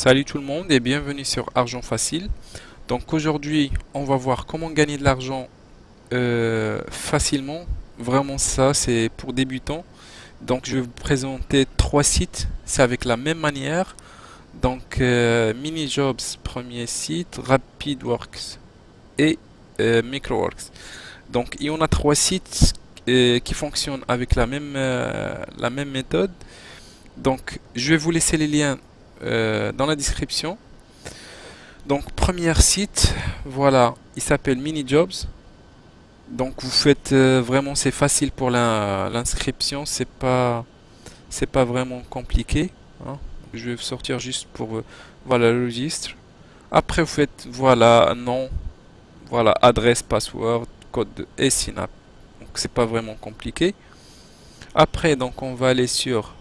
Salut tout le monde et bienvenue sur Argent Facile. Donc aujourd'hui, on va voir comment gagner de l'argent facilement. Vraiment ça, c'est pour débutants. Donc je vais vous présenter trois sites. C'est avec la même manière. Donc Minijobs, premier site, RapidWorks et Microworks. Donc il y en a trois sites qui fonctionnent avec la même méthode. Donc je vais vous laisser les liens dans la description. Donc, premier site, voilà, il s'appelle Minijobs. Donc, vous faites vraiment, c'est facile pour l'inscription, c'est pas vraiment compliqué, hein. Je vais sortir juste pour, voilà, le registre. Après, vous faites, voilà, nom, voilà, adresse, password, et synapse. Donc, c'est pas vraiment compliqué. Après, donc, on va aller sur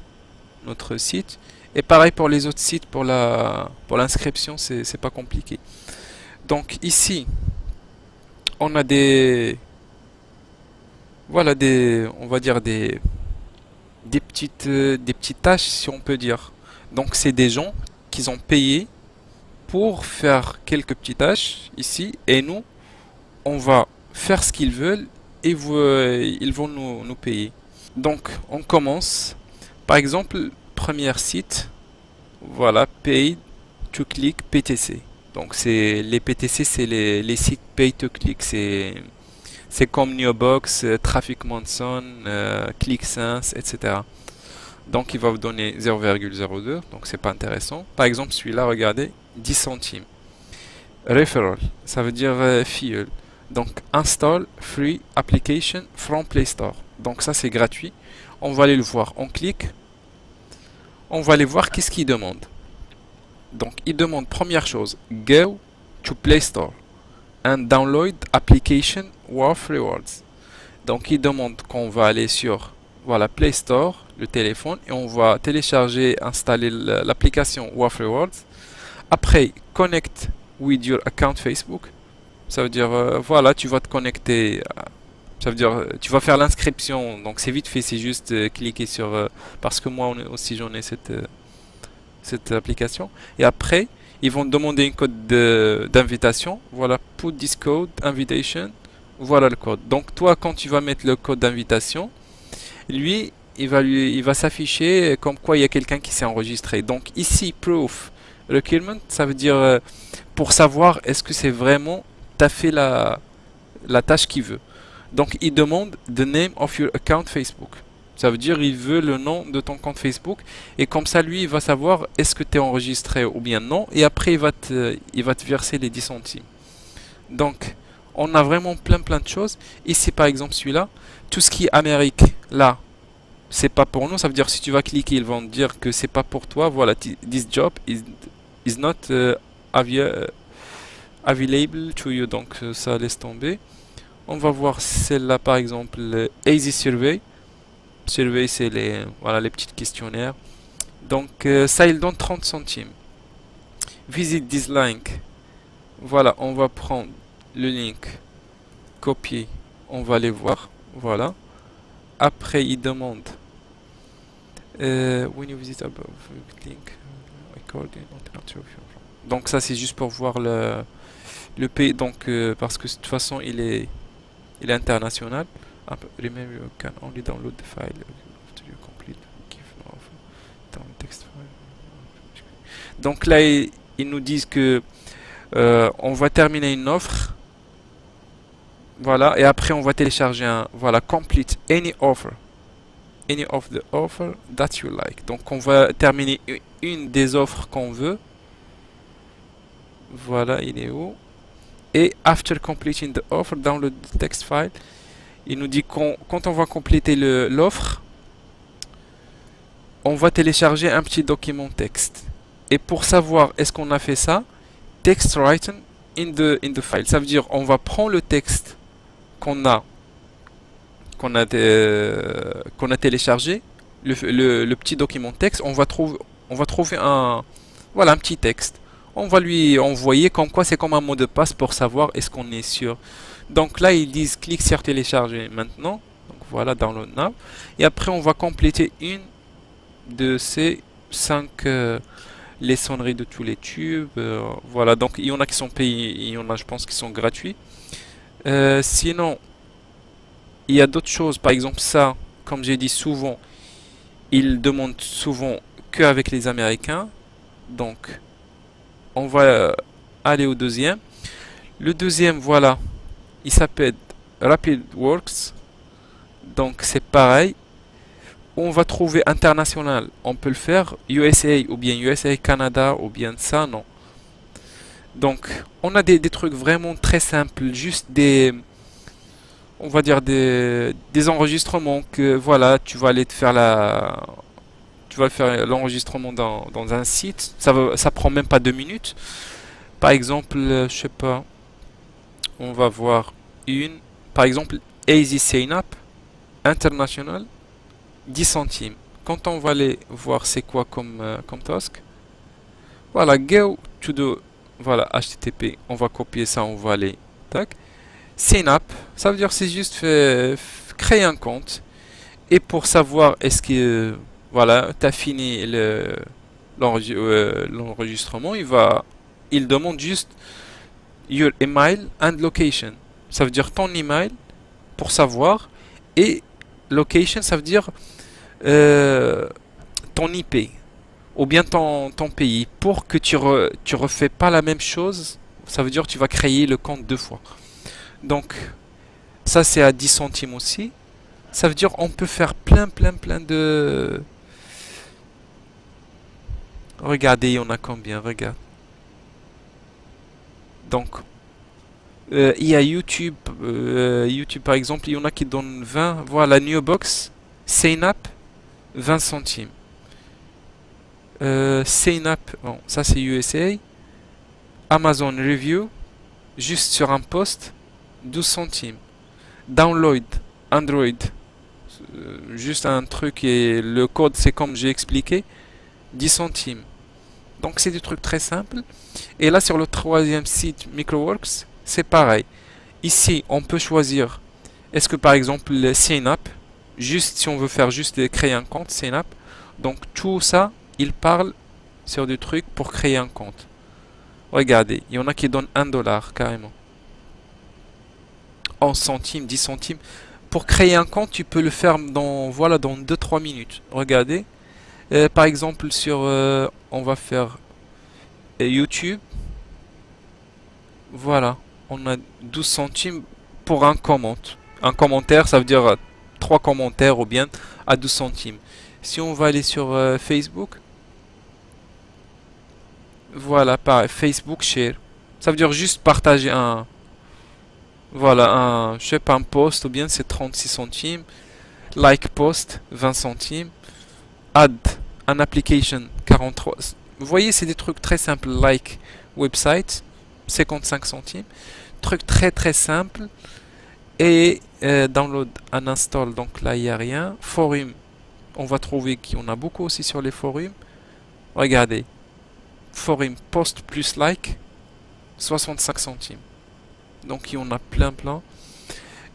notre site. Et pareil pour les autres sites, pour l'inscription, c'est pas compliqué. Donc ici, on a voilà on va dire des petites tâches si on peut dire. Donc c'est des gens qui ont payé pour faire quelques petites tâches ici, et nous, on va faire ce qu'ils veulent et ils vont nous payer. Donc on commence. Par exemple, premier site, voilà, paid to click PTC. Donc c'est les PTC, c'est les sites pay to click, c'est comme Neobox, Traffic Monson, ClickSense, etc. Donc il va vous donner 0,02, donc c'est pas intéressant. Par exemple celui-là, regardez, 10 centimes. Referral, ça veut dire fuel. Donc install free application from Play Store. Donc ça c'est gratuit. On va aller le voir. On clique. On va aller voir qu'est-ce qu'il demande. Donc il demande première chose, go to Play Store and download application worth rewards. Donc il demande qu'on va aller sur voilà Play Store, le téléphone, et on va télécharger, installer l'application worth rewards. Après connect with your account Facebook. Ça veut dire voilà, tu vas te connecter. Ça veut dire tu vas faire l'inscription. Donc c'est vite fait, c'est juste cliquer sur parce que moi aussi j'en ai cette application. Et après, ils vont demander une code d'invitation. Voilà, put this code invitation. Voilà le code. Donc toi, quand tu vas mettre le code d'invitation, lui, il va s'afficher comme quoi il y a quelqu'un qui s'est enregistré. Donc ici, proof requirement, ça veut dire pour savoir est-ce que c'est vraiment t'as fait la tâche qu'il veut. Donc il demande the name of your account Facebook. Ça veut dire il veut le nom de ton compte Facebook, et comme ça lui il va savoir est-ce que tu es enregistré ou bien non, et après il va te verser les 10 centimes. Donc on a vraiment plein de choses. Ici par exemple celui-là, tout ce qui est Amérique, là c'est pas pour nous, ça veut dire si tu vas cliquer ils vont te dire que c'est pas pour toi. Voilà, this job is not available to you, donc ça laisse tomber. On va voir celle-là par exemple, Easy Survey. Survey, c'est voilà, les petits questionnaires. Donc ça, il donne 30 centimes. Visit this link. Voilà, on va prendre le link, copier, on va aller voir. Voilà. Après, il demande when you visit above link recording. Donc ça, c'est juste pour voir le pays. Donc parce que de toute façon, il est international. Remember, you can only download the file after you complete give no offer down text file. Donc là, ils nous disent que on va terminer une offre. Voilà, et après on va télécharger un voilà complete any of the offer that you like. Donc on va terminer une des offres qu'on veut. Voilà, il est où? Et after completing the offer, download the text file. Il nous dit quand on va compléter l'offre, on va télécharger un petit document texte. Et pour savoir est-ce qu'on a fait ça, text written in the file. Ça veut dire on va prendre le texte qu'on a téléchargé, le petit document texte, on va trouver voilà, un petit texte. On va lui envoyer comme quoi c'est comme un mot de passe pour savoir est-ce qu'on est sûr. Donc là ils disent clique sur télécharger maintenant. Donc voilà, download now. Et après on va compléter une de ces 5 les sonneries de tous les tubes. Voilà, donc il y en a qui sont payés, il y en a, je pense, qui sont gratuits. Sinon, il y a d'autres choses. Par exemple, ça, comme j'ai dit souvent, ils demandent souvent qu'avec les Américains. Donc, on va aller au deuxième. Le deuxième, voilà, il s'appelle RapidWorks. Donc, c'est pareil. On va trouver international, on peut le faire. USA ou bien USA Canada ou bien ça, non. Donc, on a des trucs vraiment très simples, juste on va dire des enregistrements que voilà, tu vas faire l'enregistrement dans un site. Ça prend même pas 2 minutes. Par exemple, je sais pas, on va voir par exemple, Easy Sign Up International, 10 centimes. Quand on va aller voir c'est quoi comme task, voilà, go to the, voilà, HTTP, on va copier ça, on va aller, tac. Sign up, ça veut dire c'est juste créer un compte. Et pour savoir est-ce que, voilà, t'as fini l'enregistrement, il demande juste your email and location. Ça veut dire ton email pour savoir, et location, ça veut dire euh, ton IP ou bien ton pays, pour que tu refais pas la même chose. Ça veut dire que tu vas créer le compte 2 fois. Donc ça c'est à 10 centimes aussi. Ça veut dire on peut faire plein de... Regardez, il y en a combien, regarde. Donc il y a YouTube, YouTube par exemple, il y en a qui donnent 20. Voilà, Newbox, Sign Up, 20 centimes. Sign Up, bon, ça c'est USA. Amazon Review, juste sur un post, 12 centimes. Download, Android, juste un truc et le code c'est comme j'ai expliqué, 10 centimes. Donc c'est des trucs très simples. Et là sur le troisième site, Microworks, c'est pareil. Ici, on peut choisir, est-ce que par exemple le Sign Up, juste si on veut faire juste créer un compte, Sign Up. Donc tout ça, il parle sur des trucs pour créer un compte. Regardez, il y en a qui donnent 1 dollar carrément. En centimes, 10 centimes. Pour créer un compte, tu peux le faire voilà, dans 2-3 minutes. Regardez. Par exemple, on va faire YouTube. Voilà. On a 12 centimes pour un commentaire. Un commentaire, ça veut dire 3 commentaires ou bien à 12 centimes. Si on va aller sur Facebook, voilà, pareil, Facebook Share. Ça veut dire juste partager voilà, je sais pas, un post ou bien c'est 36 centimes. Like post, 20 centimes. Add an application, 43. Vous voyez, c'est des trucs très simples. Like website, 55 centimes. Truc très simple. Et download and install, donc là il n'y a rien. Forum, on va trouver qu'il y en a beaucoup aussi sur les forums. Regardez, forum post plus like, 65 centimes. Donc il y en a plein.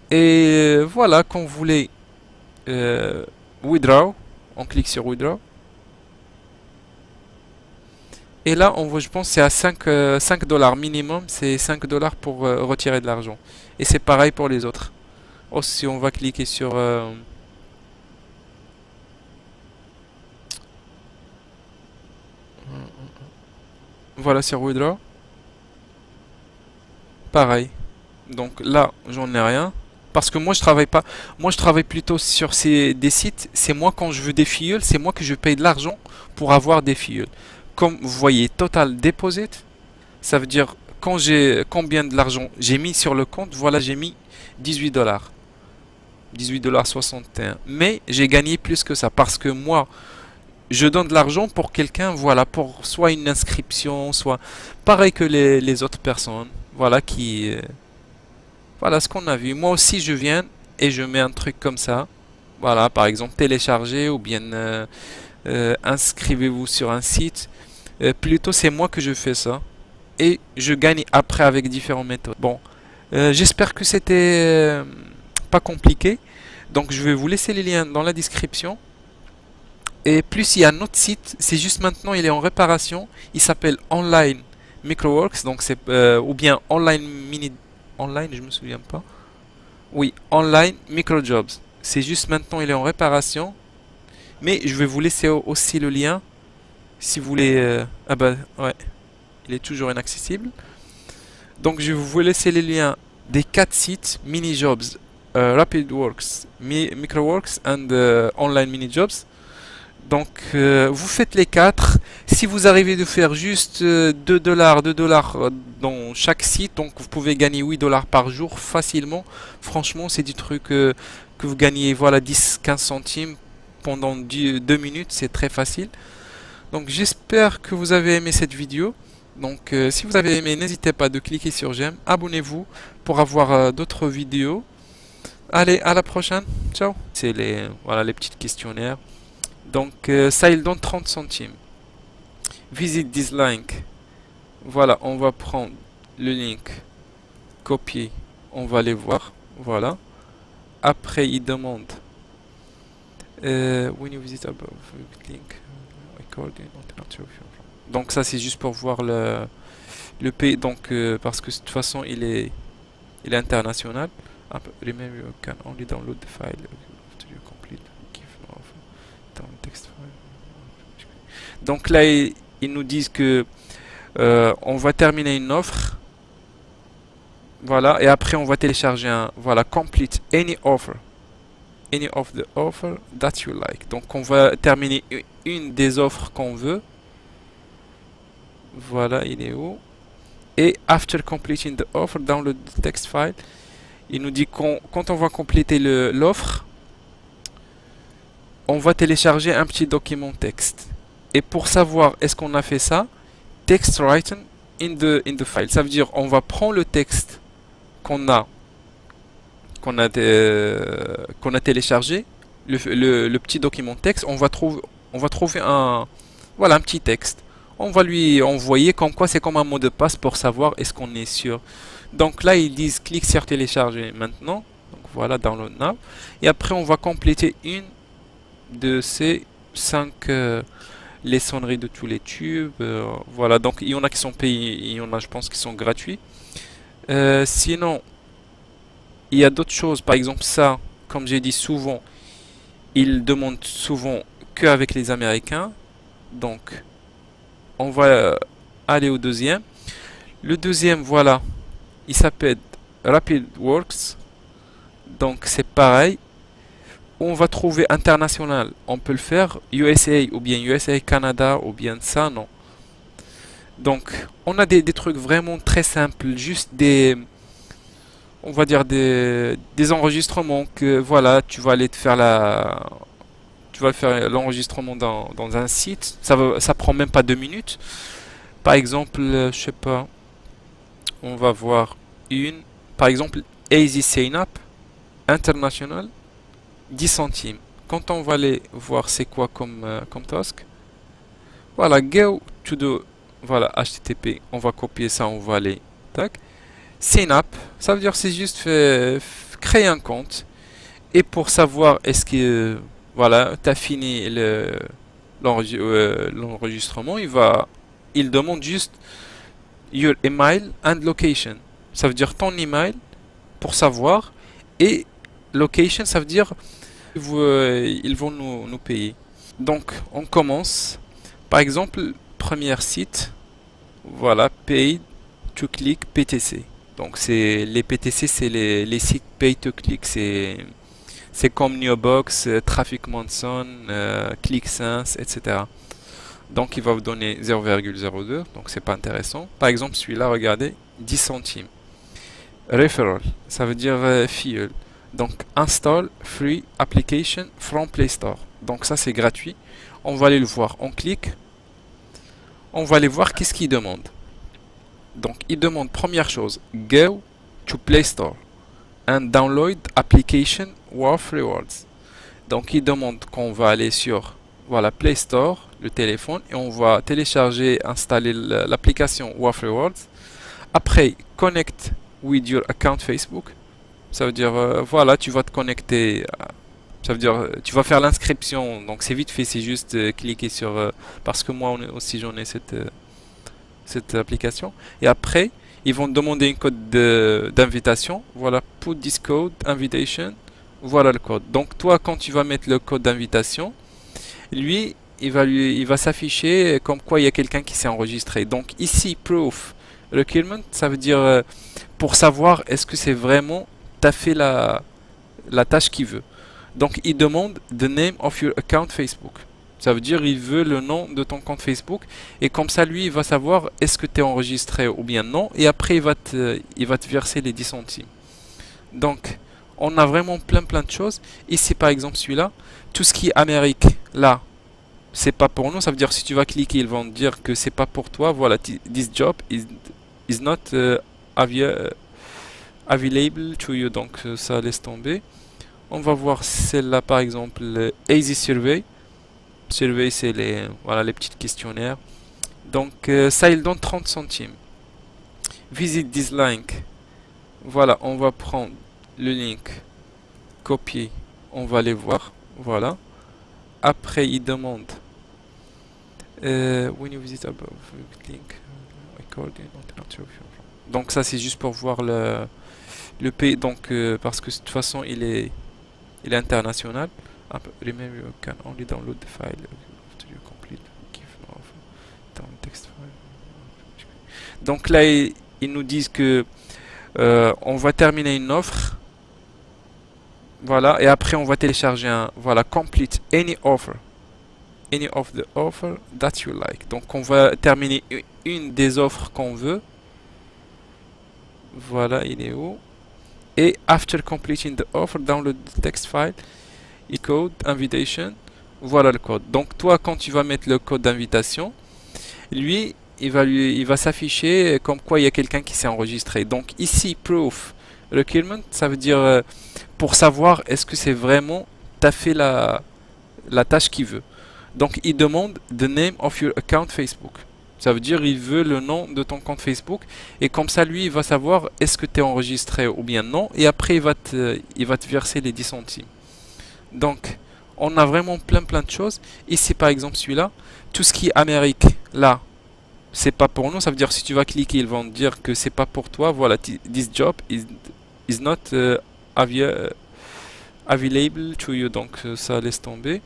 Et voilà, quand vous voulez withdraw, on clique sur withdraw. Et là, je pense que c'est à 5 dollars minimum, c'est 5 dollars pour retirer de l'argent. Et c'est pareil pour les autres. Aussi, on va cliquer sur... voilà, sur withdraw. Pareil. Donc là, j'en ai rien. Parce que moi, je travaille pas. Moi, je travaille plutôt sur des sites. C'est moi, quand je veux des filleuls, c'est moi que je paye de l'argent pour avoir des filleuls. Comme vous voyez, total deposit, ça veut dire combien de l'argent j'ai mis sur le compte. Voilà, j'ai mis 18 dollars. 18 $ 61. Mais j'ai gagné plus que ça parce que moi, je donne de l'argent pour quelqu'un, voilà, pour soit une inscription, soit pareil que les autres personnes, voilà, voilà ce qu'on a vu. Moi aussi, je viens et je mets un truc comme ça. Voilà, par exemple, télécharger ou bien inscrivez-vous sur un site. Plutôt, c'est moi que je fais ça. Et je gagne après avec différentes méthodes. Bon, j'espère que c'était pas compliqué. Donc, je vais vous laisser les liens dans la description. Et plus il y a un autre site, c'est juste maintenant il est en réparation. Il s'appelle Online Microworks, donc c'est ou bien Online Mini Online, je me souviens pas. Oui, Online Microjobs. C'est juste maintenant il est en réparation, mais je vais vous laisser aussi le lien si vous voulez. Ah bah ouais, il est toujours inaccessible. Donc je vais vous laisser les liens des 4 sites mini jobs, RapidWorks, Microworks and Online Mini Jobs. Donc vous faites les 4. Si vous arrivez de faire juste 2 dollars, 2 dollars dans chaque site, donc vous pouvez gagner 8 dollars par jour facilement. Franchement, c'est du truc que vous gagnez voilà 10-15 centimes pendant 2 minutes, c'est très facile. Donc j'espère que vous avez aimé cette vidéo. Donc si vous avez aimé, n'hésitez pas de cliquer sur j'aime, abonnez-vous pour avoir d'autres vidéos. Allez, à la prochaine. Ciao. C'est les voilà les petits questionnaires. Donc ça il donne 30 centimes. Visit this link. Voilà, on va prendre le link, copier, on va aller voir. Voilà. Après il demande when you visit above link recording. Donc ça c'est juste pour voir le pays. Donc parce que de toute façon il est international. Remember you can only download the file after you complete. Donc là, ils nous disent que on va terminer une offre. Voilà, et après on va télécharger un. Voilà, complete any offer. Any of the offer that you like. Donc on va terminer une des offres qu'on veut. Voilà, il est où? Et after completing the offer, download the text file. Il nous dit qu'on quand on va compléter l'offre, on va télécharger un petit document texte. Et pour savoir est-ce qu'on a fait ça, text written in the file. Ça veut dire on va prendre le texte qu'on a téléchargé, le petit document texte, on va trouver un voilà un petit texte. On va lui envoyer comme quoi c'est comme un mot de passe pour savoir est-ce qu'on est sûr. Donc là ils disent clique sur télécharger maintenant. Donc voilà download now. Et après on va compléter une de ces 5 les sonneries de tous les tubes. Voilà, donc il y en a qui sont payés, il y en a je pense qui sont gratuits. Sinon, il y a d'autres choses, par exemple ça, comme j'ai dit souvent, ils demandent souvent qu'avec les Américains. Donc, on va aller au deuxième. Le deuxième, voilà, il s'appelle RapidWorks. Donc c'est pareil. On va trouver international, on peut le faire USA ou bien USA Canada ou bien ça, non. Donc on a des trucs vraiment très simples, juste on va dire des enregistrements que voilà, tu vas aller te faire tu vas faire l'enregistrement dans un site, ça prend même pas 2 minutes. Par exemple, je sais pas, on va voir par exemple, Easy Sign Up International. 10 centimes. Quand on va aller voir c'est quoi comme task, voilà, go to the, voilà, HTTP, on va copier ça, on va aller, tac, sign up, ça veut dire c'est juste créer un compte, et pour savoir est-ce que, voilà, tu as fini l'enregistrement, il demande juste your email and location, ça veut dire ton email, pour savoir, et location, ça veut dire ils vont nous payer. Donc on commence. Par exemple, premier site, voilà, paid to click PTC. Donc c'est les PTC, c'est les sites pay to click. C'est comme Neobox, Traffic Monson, ClickSense, etc. Donc il va vous donner 0,02. Donc c'est pas intéressant. Par exemple celui-là, regardez, 10 centimes. Referral, ça veut dire fuel. Donc install free application from Play Store. Donc ça c'est gratuit. On va aller le voir. On clique. On va aller voir qu'est-ce qu'il demande. Donc il demande première chose, go to Play Store and download application worth rewards. Donc il demande qu'on va aller sur voilà Play Store, le téléphone, et on va télécharger, installer l'application worth rewards. Après connect with your account Facebook. Ça veut dire, voilà, tu vas te connecter Ça veut dire, tu vas faire l'inscription, donc c'est vite fait, c'est juste cliquer sur, parce que moi aussi j'en ai cette application. Et après, ils vont te demander une code d'invitation. Voilà, put this code, invitation. Voilà le code. Donc toi, quand tu vas mettre le code d'invitation, lui, il va s'afficher comme quoi il y a quelqu'un qui s'est enregistré. Donc ici, proof requirement, ça veut dire pour savoir est-ce que c'est vraiment t'as fait la tâche qu'il veut. Donc il demande the name of your account Facebook. Ça veut dire il veut le nom de ton compte Facebook et comme ça lui il va savoir est-ce que tu es enregistré ou bien non et après il va te verser les 10 centimes. Donc on a vraiment plein de choses. Ici par exemple celui-là, tout ce qui est Amérique, là c'est pas pour nous, ça veut dire si tu vas cliquer ils vont te dire que c'est pas pour toi. Voilà, this job is not available to you, donc ça laisse tomber. On va voir celle-là par exemple, Easy Survey. Survey c'est les, voilà, les petits questionnaires. Donc ça il donne 30 centimes. Visit this link. Voilà, on va prendre le link, copier, on va aller voir. Voilà. Après il demande when you visit above link recording. Donc ça c'est juste pour voir le pays, donc parce que de toute façon il est international. Remember you can only download the file after you complete give no offer down text file. Donc là ils nous disent que on va terminer une offre. Voilà, et après on va télécharger un, voilà, complete any offer, any of the offer that you like. Donc on va terminer une des offres qu'on veut. Voilà, il est où? Et after completing the offer, download the text file, code, invitation. Voilà le code. Donc toi, quand tu vas mettre le code d'invitation, lui, il va s'afficher comme quoi il y a quelqu'un qui s'est enregistré. Donc ici, proof requirement, ça veut dire pour savoir est-ce que c'est vraiment t'as fait la tâche qu'il veut. Donc il demande the name of your account Facebook. Ça veut dire il veut le nom de ton compte Facebook et comme ça lui il va savoir est-ce que tu es enregistré ou bien non et après il va te verser les 10 centimes. Donc on a vraiment plein de choses. Ici par exemple celui-là, tout ce qui est Amérique, là c'est pas pour nous, ça veut dire si tu vas cliquer ils vont te dire que c'est pas pour toi. Voilà, this job is not available to you, donc ça laisse tomber.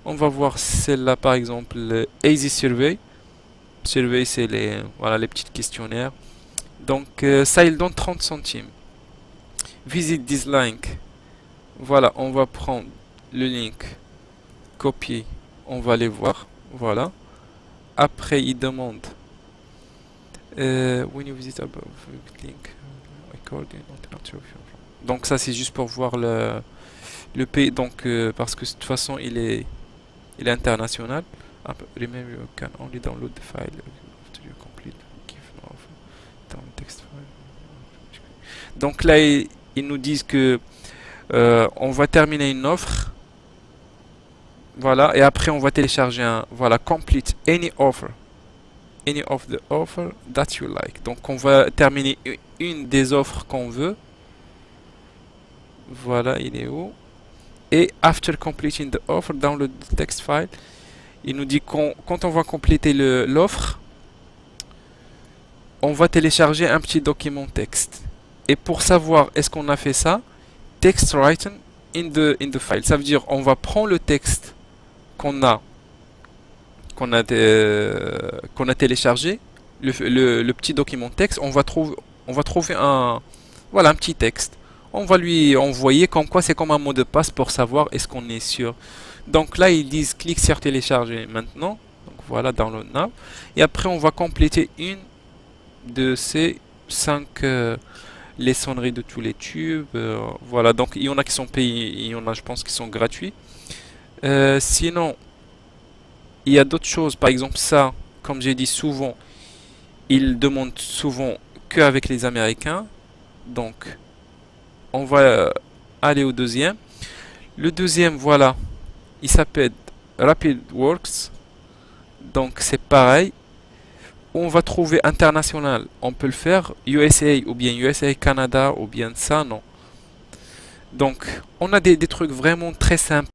On va voir celle-là par exemple, Easy Survey. Survey c'est les, voilà, les petits questionnaires. Donc ça il donne 30 centimes. Visit this link. Voilà, on va prendre le link, copier, on va aller voir. Voilà. Après il demande when you visit above link recording. Donc ça c'est juste pour voir le pays, donc parce que de toute façon il est international. Remember you can only download the file after you complete give no offer down text file. Donc là ils nous disent que on va terminer une offre. Voilà, et après on va télécharger un, voilà, complete any offer, any of the offer that you like. Donc on va terminer une des offres qu'on veut. Voilà, il est où? Et after completing the offer, download the text file. Il nous dit quand on va compléter l'offre, on va télécharger un petit document texte. Et pour savoir est-ce qu'on a fait ça, text written in the file. Ça veut dire on va prendre le texte qu'on a téléchargé, le petit document texte, on va trouver un, voilà, un petit texte. On va lui envoyer comme quoi c'est comme un mot de passe pour savoir est-ce qu'on est sûr. Donc là ils disent clique sur télécharger maintenant. Donc voilà, download now. Et après on va compléter une de ces 5 les sonneries de tous les tubes. Voilà, donc il y en a qui sont payés, il y en a je pense qui sont gratuits. Sinon il y a d'autres choses, par exemple ça, comme j'ai dit souvent, ils demandent souvent qu'avec les Américains. Donc on va aller au deuxième. Le deuxième, voilà, il s'appelle Rapid Works. Donc c'est pareil. On va trouver international, on peut le faire USA ou bien USA Canada ou bien ça, non. Donc, on a des trucs vraiment très simples